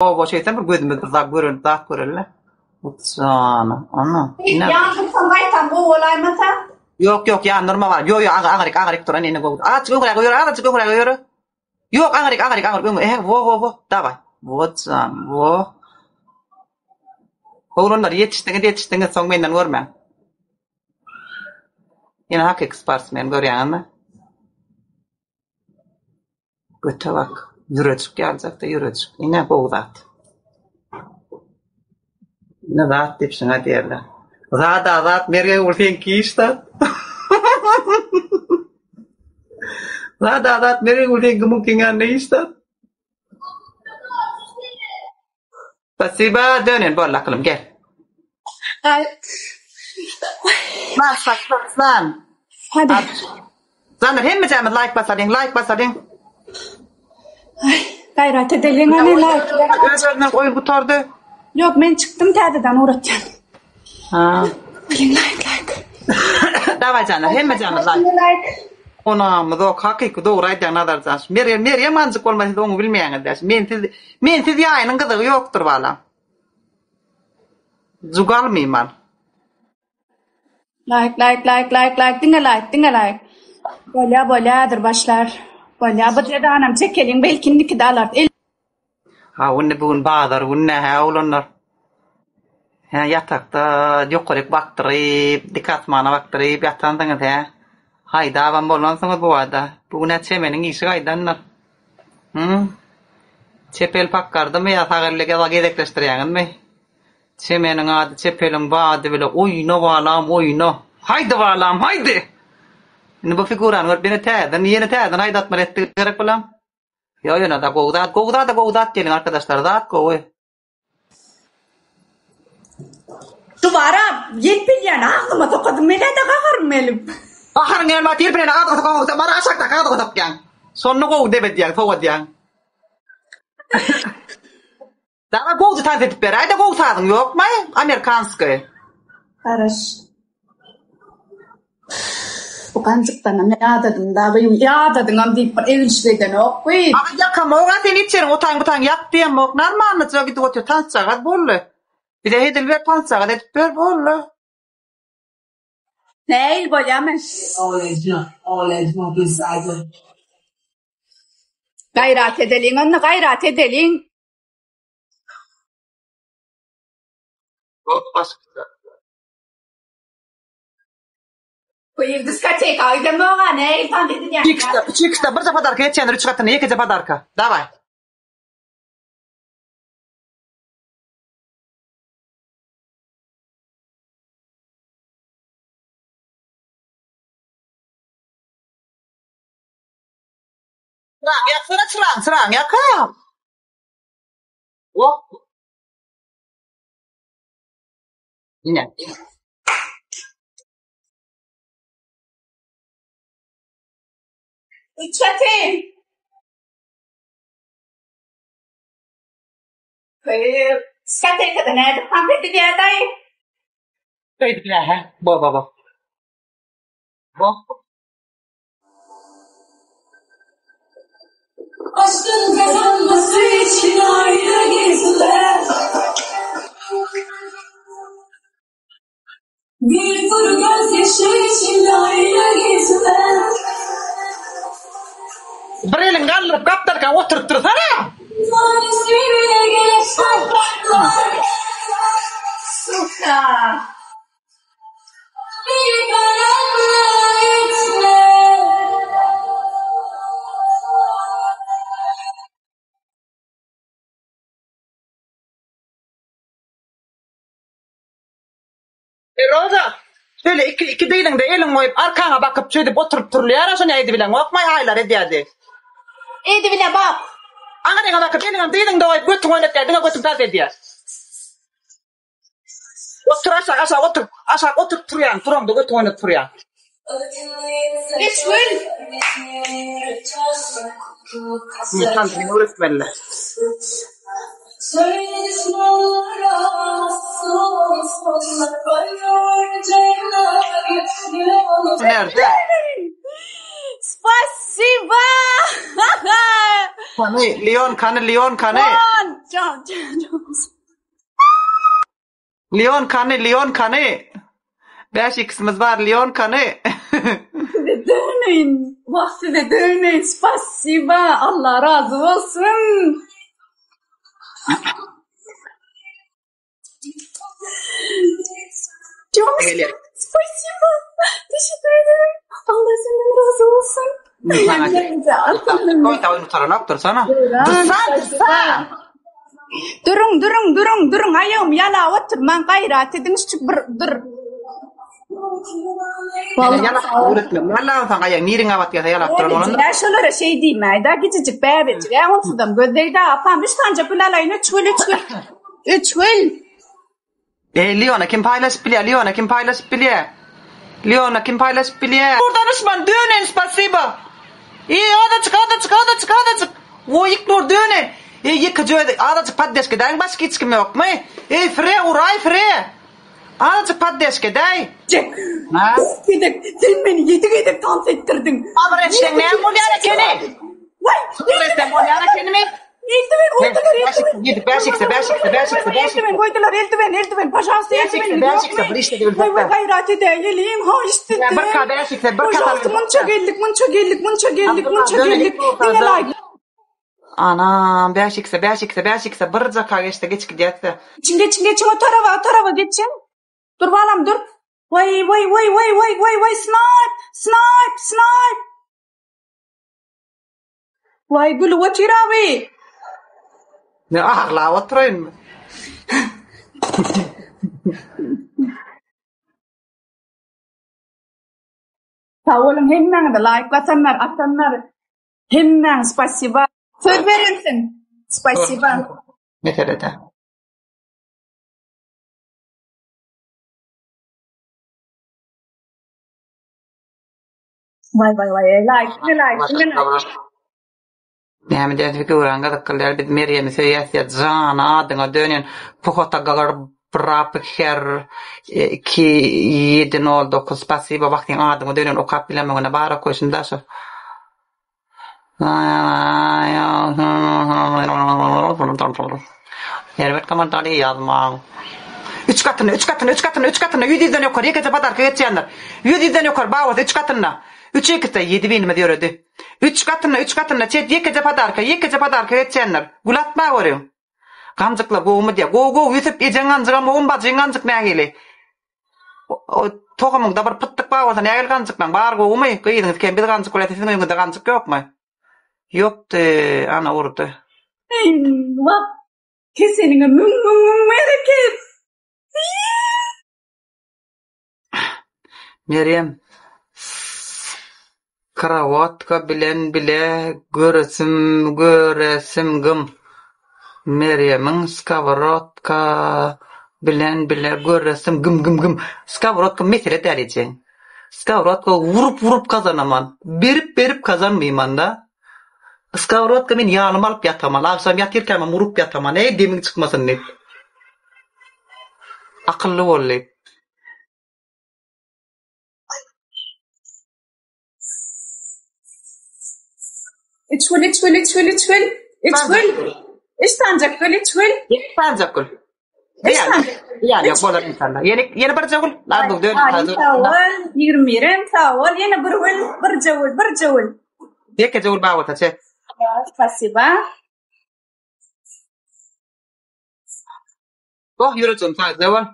O şeyden bir gözümüz bir zat görün, zat görürler. Utsana, ana. Yandım sanaytan bu olaymasa. Yok ya normal var. Yo ağırık duran yine bu. Aç göğüre. Yok ağırık. Vo. Davay. Votsan, vo. Oğlunlar yetiştiğinde son benden görmem. Yine hak eksparsmen görüyorsun mu? Göte bak. Yürücük gelecek de yürücük. Yine bu zat. Ne zat deyip şuna derler. Zat merge vurten ki işte. Zat merge vurten kemungkinan ne işte. Spasiba dönen bolla kılım gel. Lan. Hadi. Zander hem mi cemil like basadın. Gayret edelim hani like. Özlerden koyun kutardı. Yok ben çıktım tədədən uğratacağım. Ha. Like. Davay canlar hem mi cemil like. Ona mı da hakiki doğru aydan adarcan. Meryem mancık olmasın onu bilmeyen dersin. Men siz yayının kızığı yoktur valla. Zugal mıyım? Like. Dinle like. Böyledir başlar. Böyle bu dedi anam çekelim belki niki de alır. Ha unne bugün bağdır unne ha olanlar. Ha yatakta yukarı baktırıp dikatmana baktırıp yatandınız ha. Hayda avam bollan sana bu arada. Bugün çemenin işi haydanlar. Çepel pakkardı mı ya sağırlığa da gedekleştiriyorsun mu? Çemenin adı çepelin bağdı böyle oyna. Haydi. Ne bu figuran var beni teyden yeni teyden haydat mı etti gerek bulam. Yo da goğudat gelin arkadaşlar zat goğu. Duvara yetpilyen ağzıma tokadım mele de kaharım elim. Kaharın elma tirpilyen ağzıma tokadım bana aşakta kağı tokadım yan. Sonunu goğu debet yan fovat yan. Daha goğu taz edip beri ayda goğu tazın yok mu? Amerikanskı. Karış. Bu kancıktan ne adadım da benim yadadım deyip evlişleden ok koy. Ama yakam oğa sen içerin otan yak diyem ok narmanlı çoğu gidip otuyor tansagat bollu. Bir de hedil ver tansagat edip ver bollu. Neil boyamış. Olacak güzelce. Gayret edelim. Koyup diskoteka aydım oğa Neil tam dedin ya. Чикста, bir zapadarka yetişenler üç katını iki zapadarka. Davay. Serang ya kam. Oh. Yine. Çatı. Koyup diskoteka da nerede tam dedin ya dayı. Kayıt bile ha. Bo. Aşkın kazanması için ayrı geziler. Bir kuru gözyaşı için ayrı geziler. Bir elin kaldırıp kaptarken oturttursana. Tanesi bile geçer. Suka. Bir karanlığa gitme. Roza. Şöyle iki değilin de elin koyup arkana bakıp şöyle oturup turluyor. Arasın neydi bilen. Okmay haylar ediyadi. Eydi bile bak. Angadına bakıp elin değilin de koyup götün oynat geldiğine götün taz ediyor. Otur aşağı otur turuyan. Turam da götün oynat turuyan. Geç gül. Mutan seni öğretmenle. Nerede? Spasiba. Kanı, Leon kanı. John. Can. Leon kanı. 5x'imiz var Leon kanı. Ve dönün. Vahsi ve dönün. Spasiba. Allah razı olsun. Çok spasiba. Teşekkür ederim. Allah senden razı olsun. Koy tavayı unutarın sana. Durun. Ayağım yala otur. Ben gayret edin. Dur. Yalak öğretmem. Vallahi sana ayağın nirin avat ya yalak durun onun. Ya şöyle şey diyeyim ayda gececik bebecik. Ya oturdum gözdeydi apam. Üç tane gülalayın. Üç gül. Leon'a kim paylaşıp biliyor? Leon'a kim paylaşıp biliyor? Buradan ışman dönen spasiba. O da çık. O ignor dönen. Yıkıcı adacık paddeşke dayan başka hiç kim yok mu? Fre. Adacık paddeşke day. Cek. Sen beni yedik dans ettirdin. Ama reçten ne yapıyorsun kene? Vay. Reçten bu yana kene mi? Eldiven. Eldiven. Paşası eldiven. Vay gayret edelim. Ha işte. Munça geldik. Dinle. Anam, beşikse, bırcaka geçti, geç gidiyorsa. Geçin, o tarafa geçin. Dur balam, dur. Vay, snipe. Vay, gülü otur abi. Ne ahla, oturayım. Sağ olun, hemen de atanlar. Hemen, spasiba. Söz verirsin. Spasiba. Mesela de. Vay, like. Yani de figuran kadar bir Meryem'i söyleyesi can adına dönün pohota gagar brap her ki yedin oldu ku spasiba vaktin adına dönün o kapileme ona bara koşun da şu Herbert komentari yazma. Üç katına. Yüzden yukarı yekece patar geçenler. Yüzden yukarı bağız üç katına. 3-2'de 7 binime diyordu. 3 katına çet yekece padarka geçenler. Gulatma görüyorum. Gancıkla goğumu diye. Go yüzüp ecen gancığa oğun bacın gancık ne geli. O tohumun da bir pıttık bağırsa ne gel gancıkla. Bağır goğumu kıydınız. Kim bir gancık kuletesin uyumda gancık yok mu? Yoktu. Ana vurdu. Vap. Kesenin hareket. Meryem. Kravatka bilen bile göresim gım. Meryem'in skavrotka bilen bile göresim gım. Skavrotka mesele dereceğin. Skavrotka vurup kazanaman. Berip kazanmayman da. Skavrotka men yanım alıp yataman. Akşam yatırken men vurup yataman. Demin çıkmasın ne? Akıllı ol. İçgül. İstancak gül, içgül. Sancakul. Yani bolar insanlar. Yeni bir cavul. Lardu dön. Sağ ol. 20 sağ ol. Yine bir cavul. Deke cavul bağıta çek. Spasiba. Oh yürütüm sağ cavul.